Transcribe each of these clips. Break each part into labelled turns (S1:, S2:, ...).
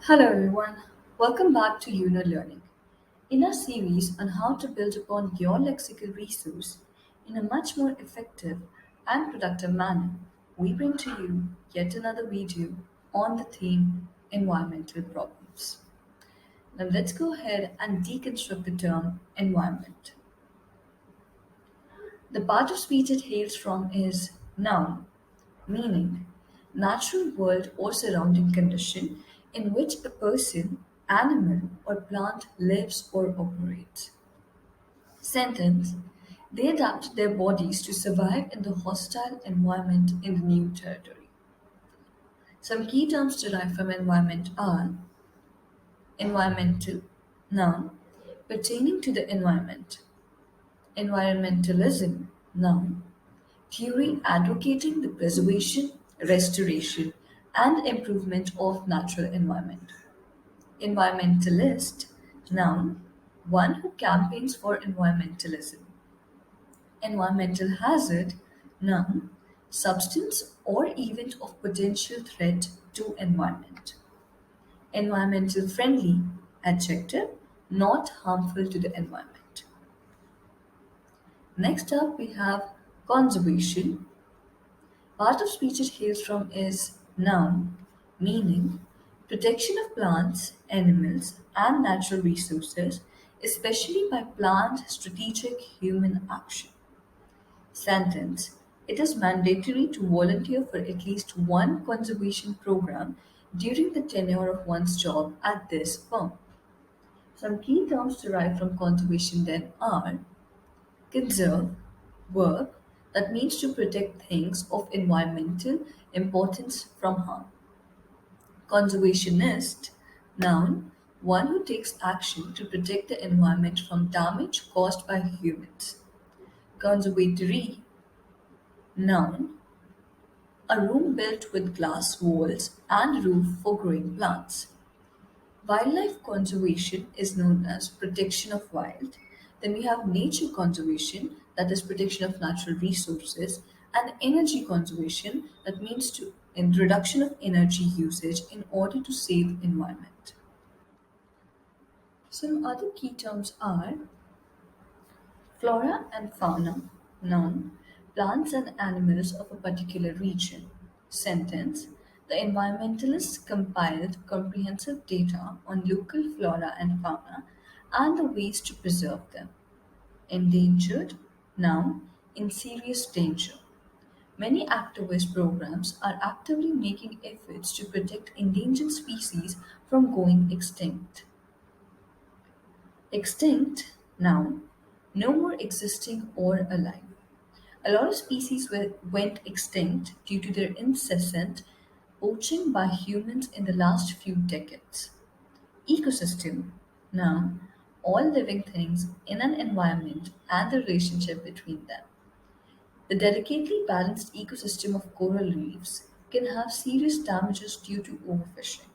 S1: Hello everyone, welcome back to Yunolearning. In our series on how to build upon your lexical resource in a much more effective and productive manner, we bring to you yet another video on the theme environmental problems. Now let's go ahead and deconstruct the term environment. The part of speech it hails from is noun, meaning natural world or surrounding condition in which a person, animal, or plant lives or operates. Sentence: they adapt their bodies to survive in the hostile environment in the new territory. Some key terms derived from environment are environmental, noun, pertaining to the environment, environmentalism, noun, theory advocating the preservation, restoration, and improvement of natural environment. Environmentalist, noun, one who campaigns for environmentalism. Environmental hazard, noun, substance or event of potential threat to environment. Environmental friendly, adjective, not harmful to the environment. Next up we have conservation. Part of speech it hails from is noun, meaning protection of plants, animals, and natural resources, especially by planned strategic human action. Sentence: it is mandatory to volunteer for at least one conservation program during the tenure of one's job at this firm. Some key terms derived from conservation then are conserve, verb, that means to protect things of environmental importance from harm. Conservationist, noun, one who takes action to protect the environment from damage caused by humans. Conservatory, noun, a room built with glass walls and roof for growing plants. Wildlife conservation is known as protection of wild. Then we have nature conservation, that is protection of natural resources, and energy conservation, that means to in reduction of energy usage in order to save environment. Some other key terms are flora and fauna, noun, plants and animals of a particular region. Sentence: the environmentalists compiled comprehensive data on local flora and fauna and the ways to preserve them. Endangered, noun, in serious danger. Many activist programs are actively making efforts to protect endangered species from going extinct. Extinct, noun, no more existing or alive. A lot of species went extinct due to their incessant poaching by humans in the last few decades. Ecosystem, noun, all living things in an environment and the relationship between them. The delicately balanced ecosystem of coral reefs can have serious damages due to overfishing.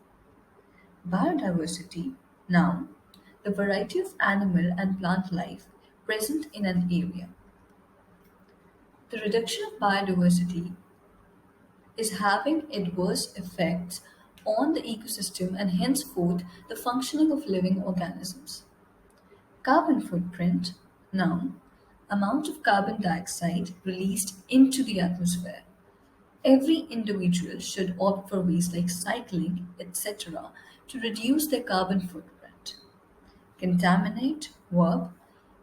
S1: Biodiversity, noun, the variety of animal and plant life present in an area. The reduction of biodiversity is having adverse effects on the ecosystem and henceforth the functioning of living organisms. Carbon footprint, noun, amount of carbon dioxide released into the atmosphere. Every individual should opt for ways like cycling, etc., to reduce their carbon footprint. Contaminate, verb,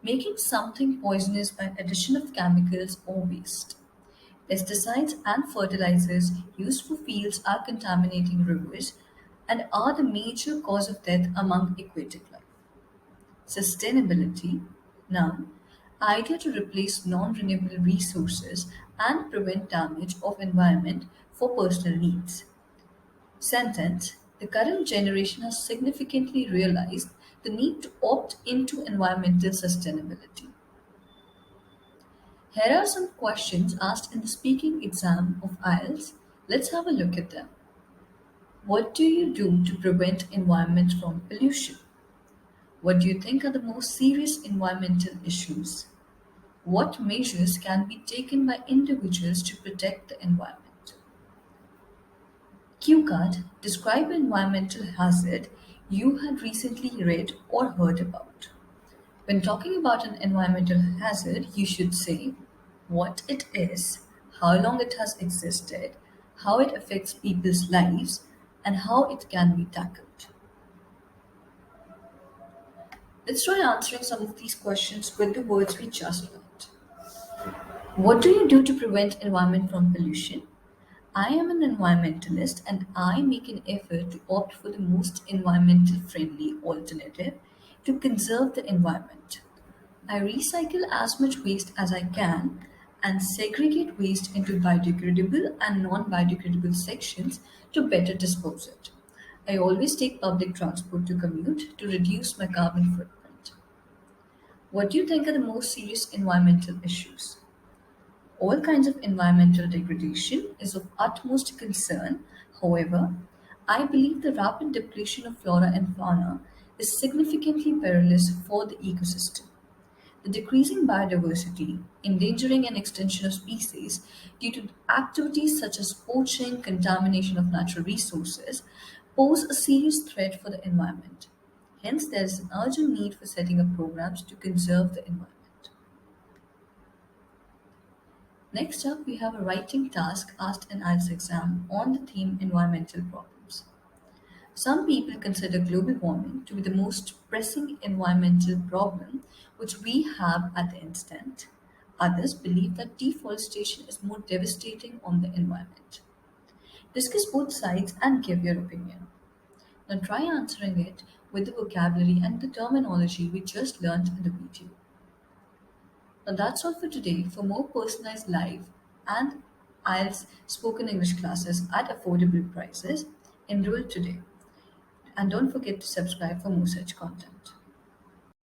S1: making something poisonous by addition of chemicals or waste. Pesticides and fertilizers used for fields are contaminating rivers and are the major cause of death among aquatic life. Sustainability, noun, idea to replace non-renewable resources and prevent damage of environment for personal needs. Sentence: the current generation has significantly realized the need to opt into environmental sustainability. Here are some questions asked in the speaking exam of IELTS. Let's have a look at them. What do you do to prevent environment from pollution? What do you think are the most serious environmental issues? What measures can be taken by individuals to protect the environment? Cue card, describe an environmental hazard you had recently read or heard about. When talking about an environmental hazard, you should say what it is, how long it has existed, how it affects people's lives, and how it can be tackled. Let's try answering some of these questions with the words we just learned. What do you do to prevent environment from pollution? I am an environmentalist and I make an effort to opt for the most environmental friendly alternative to conserve the environment. I recycle as much waste as I can and segregate waste into biodegradable and non biodegradable sections to better dispose it. I always take public transport to commute to reduce my carbon footprint. What do you think are the most serious environmental issues? All kinds of environmental degradation is of utmost concern. However, I believe the rapid depletion of flora and fauna is significantly perilous for the ecosystem. The decreasing biodiversity, endangering and extinction of species due to activities such as poaching, contamination of natural resources, pose a serious threat for the environment. Hence, there is an urgent need for setting up programs to conserve the environment. Next up, we have a writing task asked in IELTS exam on the theme environmental problems. Some people consider global warming to be the most pressing environmental problem which we have at the instant. Others believe that deforestation is more devastating on the environment. Discuss both sides and give your opinion. Now try answering it with the vocabulary and the terminology we just learned in the video. Now that's all for today. For more personalized live and IELTS spoken English classes at affordable prices, enroll today. And don't forget to subscribe for more such content.